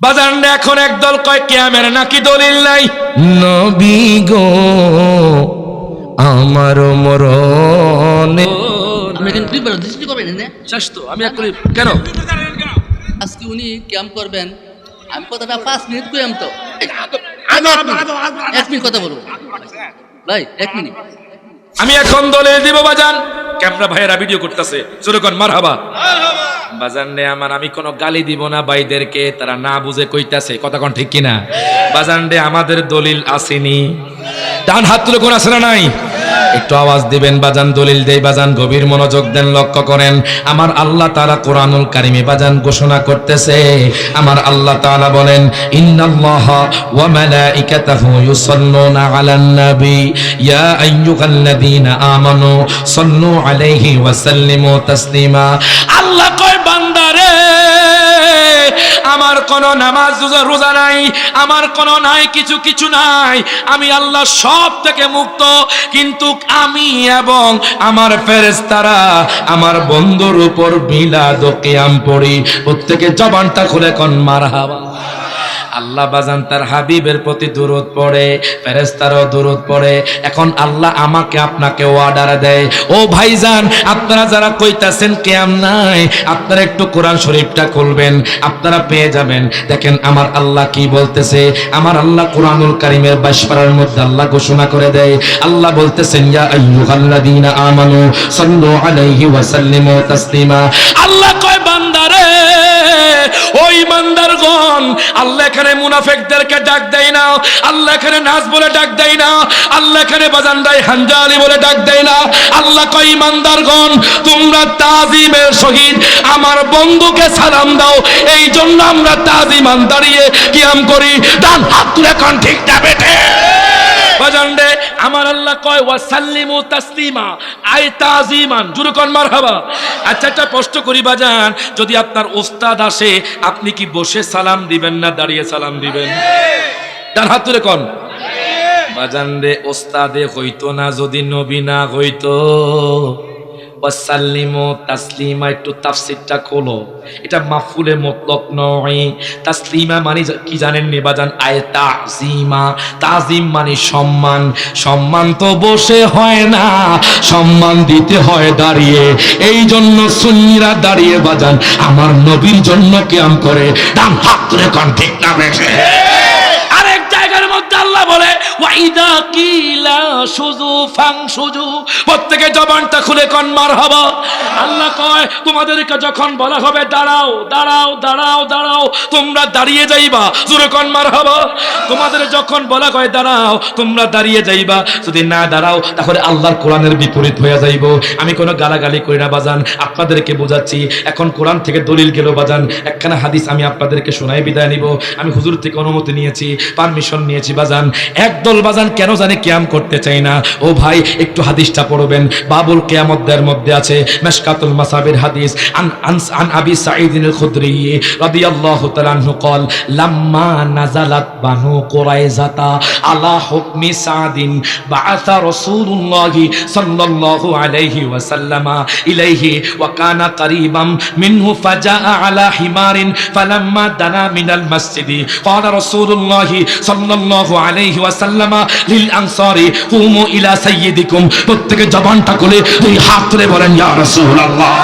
বাজান এখন একদল কয় কিয়ামের নাকি দলিল নাই। নবী গো আমার মরণে আপনি এখানে দুইবার দৃষ্টি করবেন না শেষ তো আমি এক করি কেন আজকে উনি ক্যাম্প করবেন, আমি কথাটা 5 মিনিট কইলাম তো, 1 মিনিট কথা বলবো ভাই, 1 মিনিট। আমি এখন দলিল দিব বাজান। ক্যামেরা ভাইয়েরা ভিডিও করতেছে, যেরকম মারহাবা বাজান রে আমার। আমি কোনো গালি দিব না ভাইদেরকে, তারা না বুঝে কইতাছে, কথা কোন ঠিক কিনা বাজান রে? আমাদের দলিল আসেনি, ডান হাত তুলে কোন আছে না নাই? একটু আওয়াজ দিবেন বাজান, দলিল দেই বাজান, গভীর মনোযোগ দেন, লক্ষ্য করেন। আমার আল্লাহ তাআলা কোরআনুল কারীমে বাজান ঘোষণা করতেছে, আমার আল্লাহ তাআলা বলেন ইন্নাল্লাহা ওয়া মালাইকাতাহু ইউসাল্লুনা আলান নবী ইয়া আইয়ুহাল্লাযীনা আমানু সাল্লু আলাইহি ওয়া সাল্লিমু তাসলিমা। আল্লাহ কয় বান্দারে আমার কোন নামাজ রোজা নাই, আমার কোন নাই কিছু কিছু নাই, আমি আল্লাহ সব থেকে মুক্ত, কিন্তু আমি এবং আমার ফেরেশতারা আমার বন্ধুর উপর মিলাদ ও কিয়াম পড়ি। প্রত্যেকে জবানটা খুলে কোন মারহাবা। আল্লাহ বাজান তার হাবিবের প্রতি দুরূদ পড়ে, ফেরেশতারাও দুরূদ পড়ে। এখন আল্লাহ আমাকে আপনাকে অর্ডার দেয়, ও ভাইজান আপনারা যারা কইতাছেন কিয়াম নাই, আপনারা একটু কোরআন শরীফটা খুলবেন, আপনারা পেয়ে যাবেন। দেখেন আমার আল্লাহ কি বলতেছে। আমার আল্লাহ কোরআনুল কারীমের 22 পারার মধ্যে আল্লাহ ঘোষণা করে দেয়, আল্লাহ বলতেছেন ইয়া আইয়ুহাল্লাযীনা আমানু সাল্লু আলাইহি ওয়া সাল্লিমু তাসলিমা। আল্লাহ কয় বান্দারে ও ঈমানদারগণ, আল্লাহ এখানে মুনাফিকদেরকে ডাক দেয় না, আল্লাহ এখানে নাস বলে ডাক দেয় না, আল্লাহ এখানে বাজান দেয় হানজালি বলে ডাক দেয় না। আল্লাহ কয় ঈমানদারগণ তোমরা তাজিমের সহিত আমার বন্ধুকে সালাম দাও, এই জন্য আমরা তাজিমান দাঁড়িয়ে কিয়াম করি। ডান হাত তুলে কোন ঠিক না বেটে বাজান রে? আমার আল্লাহ কয় ওয়াসাল্লিমু তাসলিমা, আই তাজিমান, জোরে কোন মারহাবা। আচ্ছা একটা প্রশ্ন করি বাজান, যদি আপনার ওস্তাদ আসে আপনি কি বসে সালাম দিবেন না দাঁড়িয়ে সালাম দিবেন? ডান হাত তুলে কোন বাজান রে? ওস্তাদে হইতো না যদি নবী না হইতো। ওয়াসাল্লিমু তাসলিমা, একটু তাফসীরটা খোলো, এটা মাফউলে মুতলাক নয়। তাসলিমা মানে কি জানেন নি বাজান? আয় তাজিমা, তাজিম মানে সম্মান। সম্মান তো বসে হয় না, সম্মান দিতে হয় দাঁড়িয়ে। এই জন্য সুন্নিরা দাঁড়িয়ে বাজান আমার নবীর জন্য কিয়াম করে। ডান হাত তুলে কোন ঠিক না বেশে। আরেক জায়গার মধ্যে আল্লাহ বলে ওয়াইদা কিলা সুজু ফাংসুজু, প্রত্যেকে জবানটা খুলে কোন মারহাবা। আল্লাহ কয় তোমাদেরকে যখন বলা হবে দাঁড়াও দাঁড়াও দাঁড়াও দাঁড়াও, তোমরা দাঁড়িয়ে যাইবা, জোরে কোন মারহাবা। তোমাদের যখন বলা হয় দাঁড়াও তোমরা দাঁড়িয়ে যাইবা, যদি না দাঁড়াও তাহলে আল্লাহর কোরআনের বিপরীত হয়ে যাইব। আমি কোনো গালাগালি করি না বাজান, আপনাদেরকে বোঝাচ্ছি। এখন কোরআন থেকে দলিল গেল বাজান, একখানা হাদিস আমি আপনাদেরকে শোনাই বিদায় নিব। আমি হুজুর থেকে অনুমতি নিয়েছি, পারমিশন নিয়েছি বাজান। একদল বাজান কেন জানে কিয়াম করতে চাই না। ও ভাই একটু হাদিসটা পড়বেন, বাবুল কিয়ামতের মধ্যে আছে, মিশকাতুল মাসাবির হাদিস। আন আবি সাঈদ আল খুদরি রাদিয়াল্লাহু তাআলা আনহু قال لما نزلت بنو قريظة على حكم سعد بعث رسول الله صلى الله عليه وسلم إليه وكان قريبا منه فجاء على حمار فلما دنا من المسجد قال رسول الله صلى الله عليه وسلم للأنصار قوموا إلى سيدكم, প্রত্যেকে জবানটা খুলে দুই হাত তুলে বলেন ইয়া রাসূলুল্লাহ।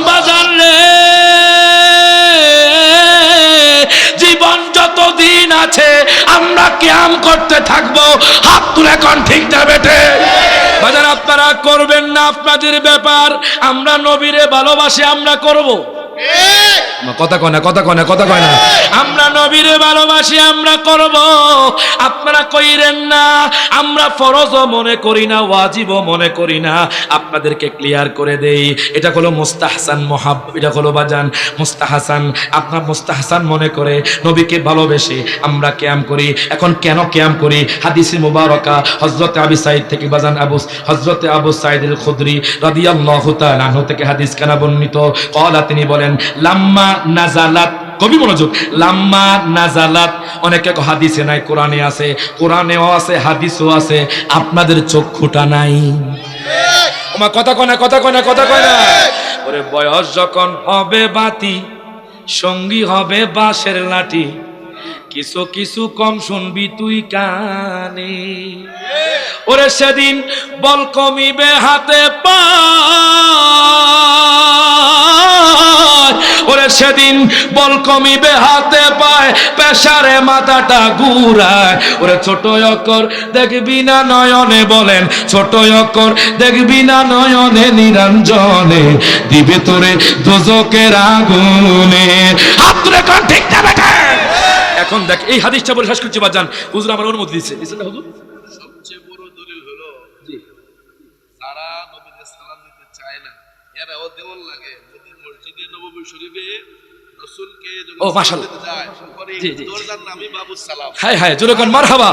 বাজার রে জীবন যতদিন আছে আমরা কিয়াম করতে থাকবো, হাত তুলে কোন ঠিক না বেটে বাজার। আপনারা করবেন না আপনাদের ব্যাপার, আমরা নবীরে ভালোবাসি আমরা করব। কথা কয় না, কথা কয় না, কথা কয় না। আমরা নবীরে ভালোবাসি আমরা করব, আপনারা কইরেন না। আমরা ফরজও মনে করি না, ওয়াজিবও মনে করি না। আপনাদেরকে ক্লিয়ার করে দেই, এটা হলো মুস্তাহসান মুহাব্বত, এটা হলো বাজান মুস্তাহসান। আপনার মুস্তাহসান মনে করে নবীকে ভালোবেসে আমরা কিয়াম করি। এখন কেন কিয়াম করি? হাদিসে মুবারাকা হযরত আবু সাঈদ থেকে বাজান হযরত আবু সাঈদ আল খুদরি রাদিয়াল্লাহু তাআলা আনহু থেকে হাদিস কানা বর্ণিত। ক্বালা, তিনি বলেন লাম্মা নাজালাত, কবি মনোযোগ, লাম্মা নাজালাত, অনেকে হাদিসে নাই কোরআনে আছে, কোরআনেও আছে হাদিসও আছে, আপনাদের চক্ষুটা নাই। ওমা কথা কয় না, কথা কয় না, কথা কয় না। ওরে বয়স যখন হবে বাতি, সঙ্গী হবে বাঁশের লাঠি, কিছু কিছু কম শুনবি তুই কানে। ওরে সেদিন বল কমিবে হাতে পায়, ওরে সেদিন বল কমিবে হাতে পায়, পেশারে মাথাটা ঘুরায়। ওরে ছোট অক্ষর দেখবি না নয়নে, বলেন ছোট অক্ষর দেখবি না নয়নে, নিরঞ্জনে দিবে তোরে দোজকের আগুনে। হাত তুলে কোন ঠিক না বেটা। এখন দেখ এই হাদিসটা বলে শেষ করছি বাজান, হুজুর আমার অনুমতি দিচ্ছে, দিচ্ছেন না হুজুর? সবচেয়ে বড় দলিল হলো যারা নবীকে সালাম দিতে চায় না, এরাও দেওয়াল লাগে মসজিদে নববী শরীফে রাসূলকে যখন ও, সালাম মাশাআল্লাহ। দিতে যায়, পরে জি, জি। দরজার নামই বাবুস সালাম। হায় হায়, জোরে কোন মারহাবা।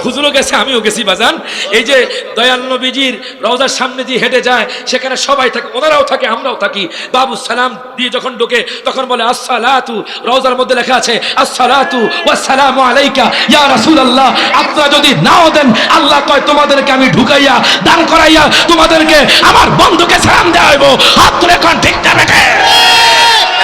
হুজুরও গেছে, আমিও গেছি বাজান। এই যে দয়াল নবীজির রওজার সামনে দিয়ে হেঁটে যায়, সেখানে সবাই থাকে, ওনারাও থাকে, আমরাও থাকি। বাবু সালাম দিয়ে যখন ঢোকে তখন বলে আসসালাতু, রওজার মধ্যে লেখা আছে আসসালাতু ওয়াসসালামু আলাইকা ইয়া রাসূলুল্লাহ। আপনারা যদি নাও দেন, আল্লাহ কয় তোমাদেরকে আমি ঢুকাইয়া দান করাইয়া তোমাদেরকে আমার বন্ধুকে সালাম দেওয়া হইব। হাত তুলে কোন ঠিক না বেটা।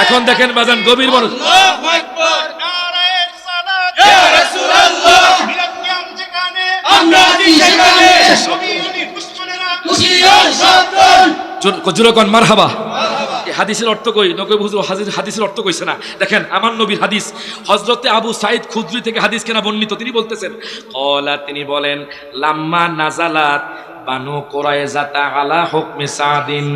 এখন দেখেন বাজান, গভীর মনোযোগ। আল্লাহু আকবার, নারায়ে সালাত ইয়া রাসূলুল্লাহ, মিলাকিয়াম যেখানে আমরা আছি সেখানে, নবী দুশমনেরা হুশিয়ার সাবধান। জোরে কোন মারহাবা। এই হাদিসের অর্থ কই? নবী হুজুর হাদিসের অর্থ কইছে না। দেখেন আমার নবীর হাদিস, হযরতে আবু সাঈদ খুদরি থেকে হাদিস কেনা বর্ণিত। তিনি বলতেছেন, ক্বালা, তিনি বলেন, লাম্মা নাজালাত বানু কুরাইজা আলা হুকমি সাদিন,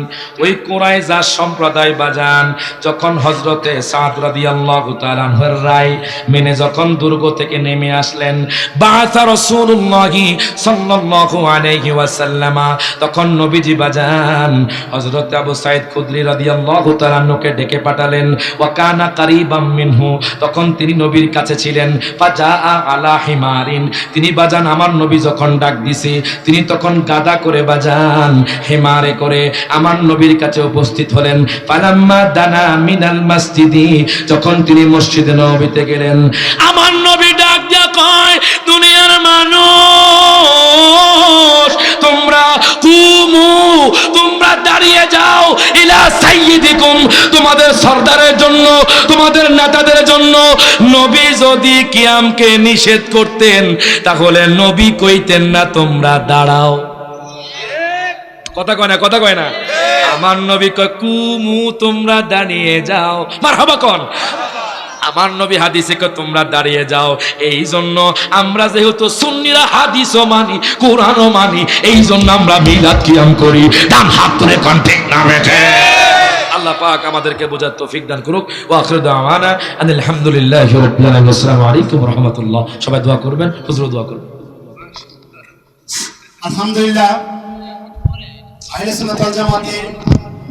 ওই কুরাইজা সম্প্রদায় বাজান যখন হযরতে সাদ রাদিয়াল্লাহু তাআলা আনহুর রায় মেনে যখন দুর্গ থেকে নেমে আসলেন, বাআসা রাসূলুল্লাহি সাল্লাল্লাহু আলাইহি ওয়াসাল্লাম, তখন নবীজি বাজান হযরতে আবু সাঈদ খুদরি রাদিয়াল্লাহু তাআলা আনহুকে ডেকে পাঠালেন। ওয়া কানা কারীবাম মিনহু, তখন তিনি নবীর কাছে ছিলেন। ফাজাআ আলা হিমারিন, তিনি বাজান আমার নবী যখন ডাক দিছে, তিনি তখন গাদা করে বাজান হেমারে করে আমার নবীর কাছে উপস্থিত হলেন। ফালাম্মা দানা মিনাল মসজিদি, যখন তিনি মসজিদে নববীতে গেলেন, আমার নবী ডাক দিয়া কয়, দুনিয়ার মানুষ তোমরা কুমু, তোমরা দাঁড়িয়ে যাও, ইলা সাইয়্যিদিকুম, তোমাদের সরদারের জন্য, তোমাদের নেতাদের জন্য। নবী যদি কিয়ামকে নিষেধ করতেন তাহলে নবী কইতেন না তোমরা দাঁড়াও। কথা কয় না, কথা কয় না। আমার নবী কয় কুমু, তোমরা দাঁড়িয়ে যাও। মারহাবা কোন। আমার নবী হাদিসে কয় তোমরা দাঁড়িয়ে যাও। এই জন্য আমরা যেহেতু সুন্নিরা হাদিসও মানি, কোরআনও মানি, এই জন্য আমরা মিলাদ কিয়াম করি। ডান হাত তুলে কোন ঠিক না বেঠে। আল্লাহ পাক আমাদেরকে বোঝার তৌফিক দান করুক। ওয়া আখিরু দাওয়ানা আনিল হামদুলিল্লাহি রাব্বিল আলামিন। আসসালামু আলাইকুম ওয়া রাহমাতুল্লাহ। সবাই দোয়া করবেন, হুজুর দোয়া করবেন। আলহামদুলিল্লাহ, আহলে সুন্নাত ওয়াল জামাতের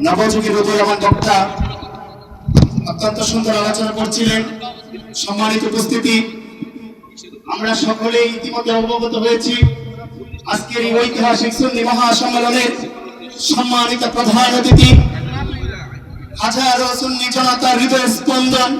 নবযুগের উদীয়মান বক্তা অত্যন্ত সুন্দর আলোচনা করছিলেন। সম্মানিত উপস্থিতি, আমরা সকলেই ইতিমধ্যে অবগত হয়েছি আজকের এই ঐতিহাসিক সুন্নি মহাসম্মেলনের সম্মানিত প্রধান অতিথি, হাজারো সুন্নি জনতার হৃদয় স্পন্দন,